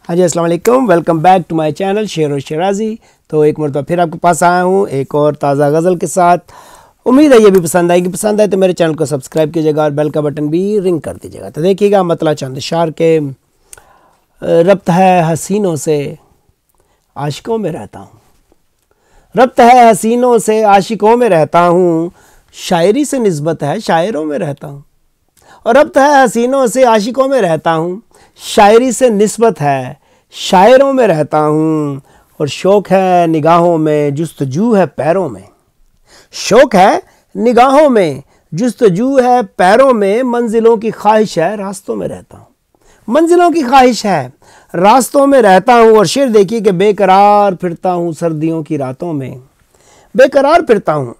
हाँ जी, अस्सलाम वालेकुम। Welcome back to my channel Sher और शेराजी। तो एक मरतबा फिर आपके पास आया हूँ एक और ताज़ा गज़ल के साथ। उम्मीद है ये भी पसंद आएगी। पसंद आए तो मेरे चैनल को सब्सक्राइब कीजिएगा और बेल का बटन भी रिंग कर दीजिएगा। तो देखिएगा मतलब चंद शार के रब्त है हसीनों से आशिकों में रहता हूँ, रब्त है हसीनों से आशिकों में रहता हूँ, शायरी से निस्बत है शायरों में रहता हूँ। और रब्त है हसीनों से आशिकों में रहता हूँ, शायरी से निस्बत है शायरों में रहता हूँ। और शौक़ है निगाहों में जुस्तजू है पैरों में, शौक़ है निगाहों में जुस्तजू है पैरों में, मंजिलों की ख्वाहिश है रास्तों में रहता हूँ, मंजिलों की ख्वाहिश है रास्तों में रहता हूँ। और शेर देखिए कि बेकरार फिरता हूँ सर्दियों की रातों में, बेकरार फिरता हूँ,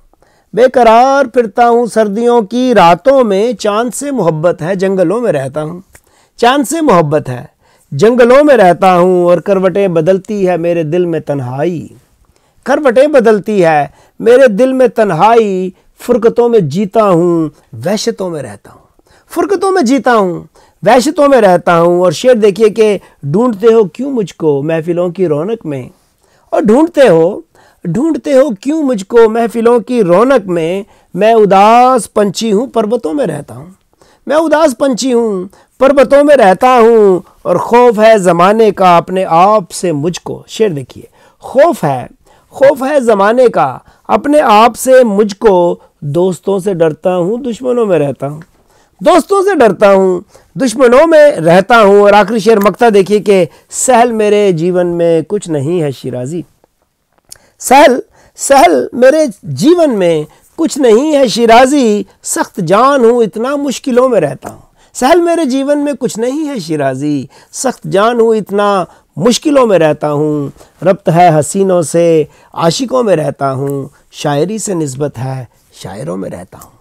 बेकरार फिरता हूँ सर्दियों की रातों में। चांद से मोहब्बत है जंगलों में रहता हूँ, चांद से मोहब्बत है जंगलों में रहता हूँ। और करवटें बदलती है मेरे दिल में तन्हाई, करवटें बदलती है मेरे दिल में तन्हाई। फुरकतों में जीता हूँ वहशतों में रहता हूँ, फुरकतों में जीता हूँ वहशतों में रहता हूँ। और शेर देखिए कि ढूंढते हो क्यों मुझको महफिलों की रौनक में, और ढूंढते हो क्यों मुझको महफिलों की रौनक में। मैं उदास पंछी हूँ पर्वतों में रहता हूँ, मैं उदास पंछी हूँ पर्वतों में रहता हूँ। और खौफ है ज़माने का अपने आप से मुझको, शेर देखिए खौफ है ज़माने का अपने आप से मुझको। दोस्तों से डरता हूँ दुश्मनों में रहता हूँ, दोस्तों से डरता हूँ दुश्मनों में रहता हूँ। और आखिरी शेर मक्ता देखिए कि सहल मेरे जीवन में कुछ नहीं है शिराजी, सहल मेरे जीवन में कुछ नहीं है शिराजी। सख्त जान हूँ इतना मुश्किलों में रहता हूँ, सहल मेरे जीवन में कुछ नहीं है शिराजी। सख्त जान हूँ इतना मुश्किलों में रहता हूँ। रब्त है हसीनों से आशिकों में रहता हूँ, शायरी से निस्बत है शायरों में रहता हूँ।